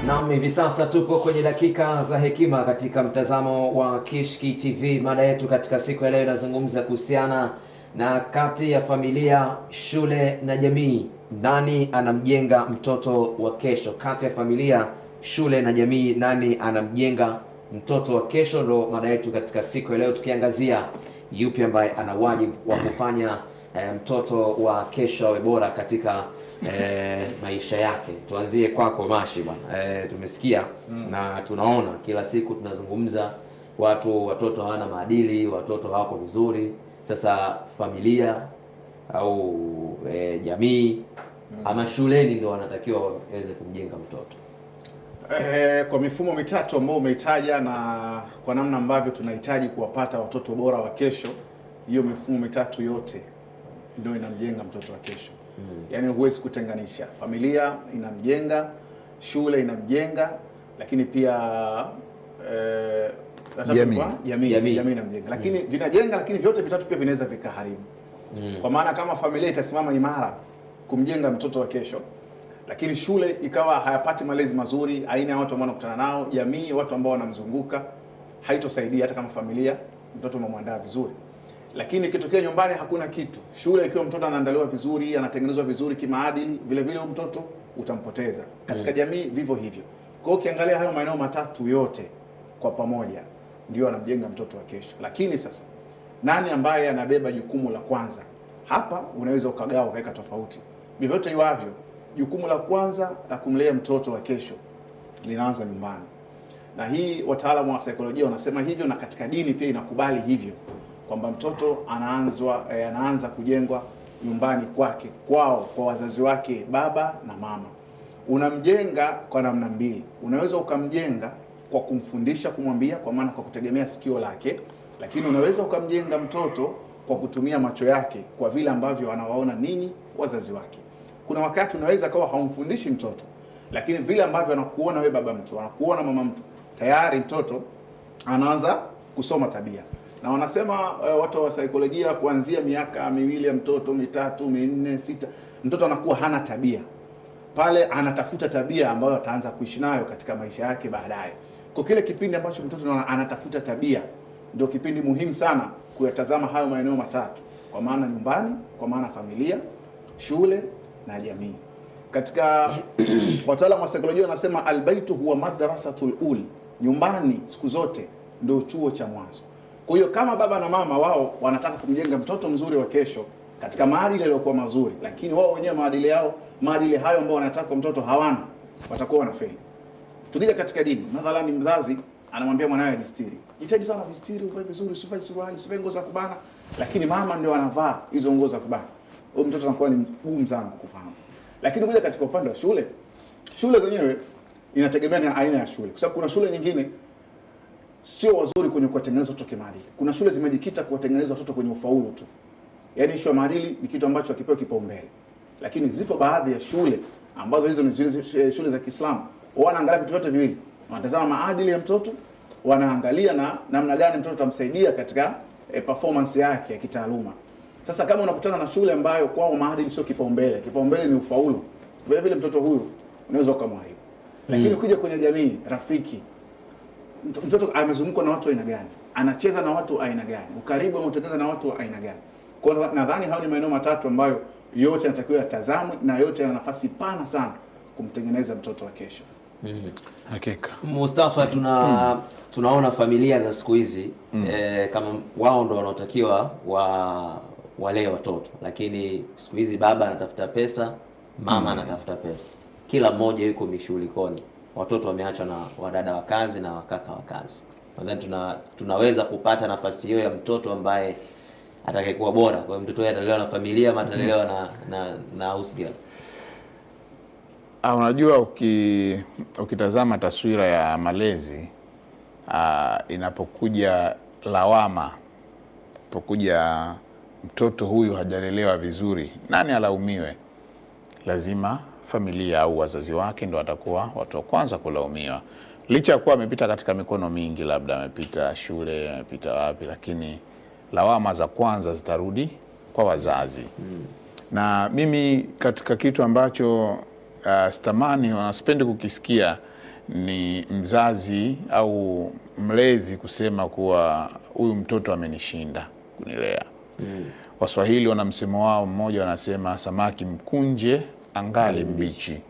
Naam, hivi sasa tupo kwenye dakika za hekima katika mtazamo wa Kishki TV. Mada yetu katika siku ya leo inazungumza kuhusiana na kati ya familia, shule na jamii, nani anamjenga mtoto wa kesho? Kati ya familia, shule na jamii, nani anamjenga mtoto wa kesho? Ndo mada yetu katika siku ya leo, tukiangazia yupi ambaye ana wajibu wa kufanya mtoto wa kesho awe bora katika maisha yake. Tuanzie kwako Mashi bwana. Tumesikia na tunaona kila siku tunazungumza watoto hawana maadili, watoto hawako vizuri. Sasa familia au jamii ama shuleni ndio wanatakiwa waweze kumjenga mtoto. Kwa mifumo mitatu ambayo umeitaja na kwa namna ambavyo tunahitaji kuwapata watoto bora wa kesho, hiyo mifumo mitatu yote ndio inamjenga mtoto wa kesho. Yaani huwezi kutenganisha. Familia inamjenga, shule inamjenga, lakini pia jamii inamjenga. Lakini vinajenga, lakini vyote vitatu pia vinaweza vikaharibu. Kwa maana kama familia itasimama imara kumjenga mtoto wa kesho, lakini shule ikawa hayapati malezi mazuri, aina ya watu ambao wanakutana nao, jamii, watu ambao wanamzunguka, haitosaidia hata kama familia mtoto umemwandaa vizuri. Lakini ikitokea nyumbani hakuna kitu, shule ikiwa mtoto anaandaliwa vizuri, anatengenezwa vizuri kimaadili, vile vile mtoto utampoteza. Katika jamii vivyo hivyo. Kwa hiyo ukiangalia hayo maeneo matatu yote kwa pamoja ndio anamjenga mtoto wa kesho. Lakini sasa nani ambaye anabeba jukumu la kwanza? Hapa unaweza ukagawa ukaweka tofauti. Vyovyote iwavyo, jukumu la kwanza la kumlea mtoto wa kesho linaanza nyumbani. Na hii wataalamu wa saikolojia wanasema hivyo, na katika dini pia inakubali hivyo, kwamba mtoto anaanza kujengwa nyumbani kwake, kwao, kwa wazazi wake, baba na mama. Unamjenga kwa namna mbili. Unaweza ukamjenga kwa kumfundisha, kumwambia, kwa maana kwa kutegemea sikio lake, lakini unaweza ukamjenga mtoto kwa kutumia macho yake, kwa vile ambavyo anawaona nini wazazi wake. Kuna wakati unaweza kawa haumfundishi mtoto, lakini vile ambavyo anakuona wewe baba mtu, anakuona mama mtu, tayari mtoto anaanza kusoma tabia. Na wanasema watu wa saikolojia, kuanzia miaka miwili ya mtoto, mitatu, minne, sita, mtoto anakuwa hana tabia. Pale anatafuta tabia ambayo ataanza kuishi nayo katika maisha yake baadaye. Kwa kile kipindi ambacho mtoto anatafuta tabia, ndio kipindi muhimu sana kuyatazama hayo maeneo matatu, kwa maana nyumbani, kwa maana familia, shule na jamii. Katika wataalamu wa saikolojia wanasema albaitu huwa madrasatul uli, nyumbani siku zote ndio chuo cha mwanzo. Kwa hiyo kama baba na mama wao wanataka kumjenga mtoto mzuri wa kesho katika maadili yaliyokuwa mazuri, lakini wao wenyewe maadili hayo ambao wanataka kwa mtoto hawana, watakuwa wanafeli. Tukija katika dini, mathalani mzazi anamwambia mwanae ajistiri, jitahidi sana kujistiri, uvae vizuri, usivae suruali, usivae nguo za kubana, lakini mama ndio anavaa hizo nguo za kubana. Huyo mtoto anakuwa ni mgumu sana kufahamu. Lakini kuja katika upande wa shule zenyewe inategemea na aina ya shule, kwa sababu kuna shule nyingine sio wazuri kwenye kuwatengeneza watoto kimaadili. Kuna shule zimejikita kuwatengeneza watoto kwenye ufaulu tu. Yaani issue ya maadili ni kitu ambacho hakipewi kipaumbele. Lakini zipo baadhi ya shule ambazo hizo ni shule za Kiislamu, wanaangalia vitu vyote viwili. Wanatazama maadili ya mtoto, wanaangalia na namna gani mtoto atamsaidia katika performance yake ya kitaaluma. Sasa kama unakutana na shule ambayo kwao maadili sio kipaumbele, kipaumbele ni ufaulu, vile vile mtoto huyu unaweza ukamharibu. Lakini kuja kwenye jamii rafiki, mtoto amezungukwa na watu aina gani? Anacheza na watu aina gani? Ukaribu ametengeneza na watu aina gani? Kwa nadhani hao ni maeneo matatu ambayo yote yanatakiwa yatazamwe, na yote yana nafasi pana sana kumtengeneza mtoto wa kesho. Hakika. Mustafa, tunaona familia za siku hizi kama wao ndo wanaotakiwa walee watoto, lakini siku hizi baba anatafuta pesa, mama anatafuta pesa. Kila mmoja yuko mishughulikoni. Watoto wameachwa na wadada wa kazi na wakaka wa kazi. Nadhani tunaweza kupata nafasi hiyo ya mtoto ambaye atakayekuwa bora. Kwa hiyo mtoto atalelewa na familia ama atalelewa na house girl. Unajua ukitazama taswira ya malezi, inapokuja lawama, inapokuja mtoto huyu hajalelewa vizuri, nani alaumiwe? Lazima familia au wazazi wake ndio watakuwa watu wa kwanza kulaumiwa. Licha ya kuwa amepita katika mikono mingi, labda amepita shule, amepita wapi, lakini lawama za kwanza zitarudi kwa wazazi. Na mimi katika kitu ambacho sitamani, wanasipendi kukisikia, ni mzazi au mlezi kusema kuwa huyu mtoto amenishinda kunilea. Waswahili wana msemo wao mmoja, wanasema samaki mkunje angali mbichi.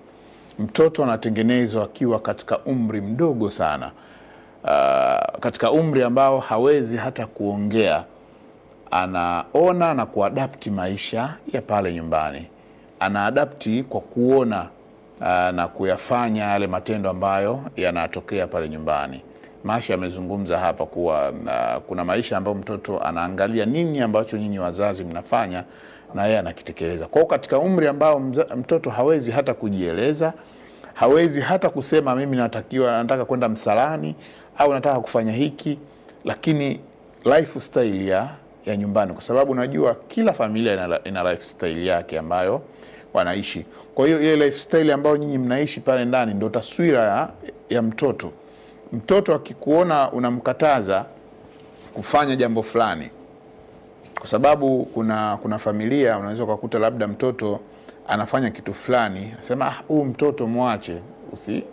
Mtoto anatengenezwa akiwa katika umri mdogo sana, katika umri ambao hawezi hata kuongea. Anaona na kuadapti maisha ya pale nyumbani, anaadapti kwa kuona na kuyafanya yale matendo ambayo yanatokea pale nyumbani. Masha amezungumza hapa kuwa kuna maisha ambayo mtoto anaangalia nini ambacho nyinyi wazazi mnafanya na yeye anakitekeleza. Kwa katika umri ambao mtoto hawezi hata kujieleza, hawezi hata kusema mimi nataka kwenda msalani au nataka kufanya hiki, lakini lifestyle ya nyumbani, kwa sababu najua kila familia ina lifestyle yake ambayo wanaishi. Kwa hiyo ile lifestyle ambayo nyinyi mnaishi pale ndani ndio taswira ya mtoto. Mtoto akikuona unamkataza kufanya jambo fulani, kwa sababu kuna familia unaweza kukuta labda mtoto anafanya kitu fulani, sema huyu mtoto muache,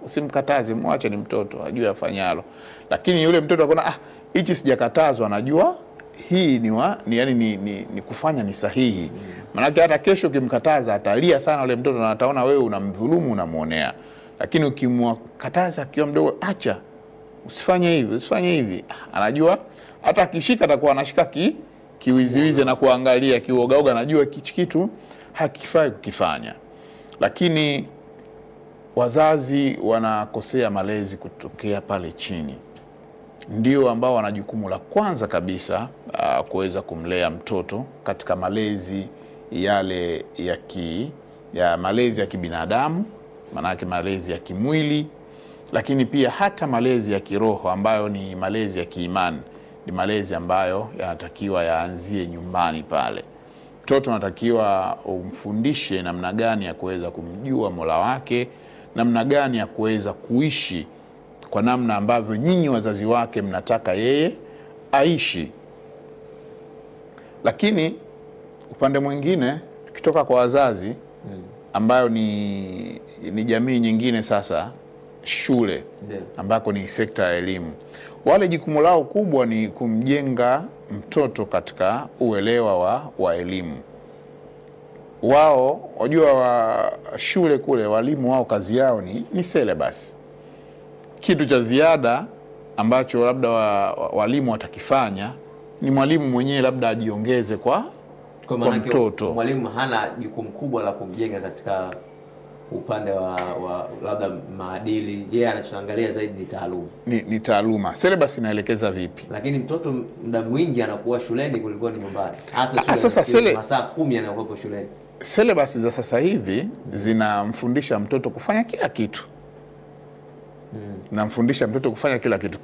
usimkataze, muache, ni mtoto, ajue afanyalo. Lakini yule mtoto akona hichi sijakatazwa, anajua hii ni kufanya ni sahihi. Maana hata kesho ukimkataza atalia sana yule mtoto na ataona wewe unamdhulumu, unamuonea. Lakini ukimkataza akiwa mdogo, acha, usifanye hivi, usifanye hivi, anajua hata akishika atakuwa anashika kiwiziwizi na kuangalia kiuogaoga, anajua kitu hakifai kukifanya. Lakini wazazi wanakosea malezi kutokea pale chini. Ndio ambao wana jukumu la kwanza kabisa kuweza kumlea mtoto katika malezi yale ya malezi ya kibinadamu, manake malezi ya kimwili, lakini pia hata malezi ya kiroho ambayo ni malezi ya kiimani. Ni malezi ambayo yanatakiwa yaanzie nyumbani pale. Mtoto anatakiwa umfundishe namna gani ya kuweza kumjua Mola wake, namna gani ya kuweza kuishi kwa namna ambavyo nyinyi wazazi wake mnataka yeye aishi. Lakini upande mwingine tukitoka kwa wazazi ambayo ni jamii nyingine, sasa shule ambako ni sekta ya elimu, wale jukumu lao kubwa ni kumjenga mtoto katika uelewa wa elimu. Wao wajua shule kule walimu wao kazi yao ni syllabus. Kitu cha ziada ambacho labda walimu watakifanya ni mwalimu mwenyewe labda ajiongeze kwa mtoto. Mwalimu hana jukumu kubwa la kumjenga katika upande wa labda maadili. Yeye anachoangalia zaidi ni taaluma. Ni taaluma. Syllabus inaelekeza vipi? Lakini mtoto muda mwingi anakuwa shuleni kuliko ni nyumbani. Hasa shule masaa 10 anakuwa shuleni. Syllabus za sasa hivi zinamfundisha mtoto kufanya kila kitu. Namfundisha mtoto kufanya kila kitu.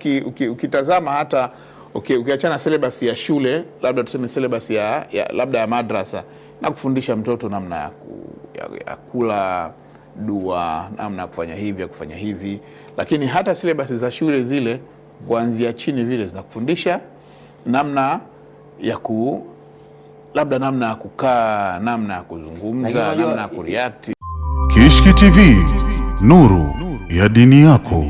Ukitazama hata ukiachana syllabus ya shule, labda tuseme syllabus ya labda ya madrasa, na kufundisha mtoto namna ya kula dua, namna ya kufanya hivi, lakini hata syllabus za shule zile kuanzia chini vile zinakufundisha namna ya labda namna ya kukaa, namna ya kuzungumza, namna ya kureact. Kishki TV, nuru ya dini yako.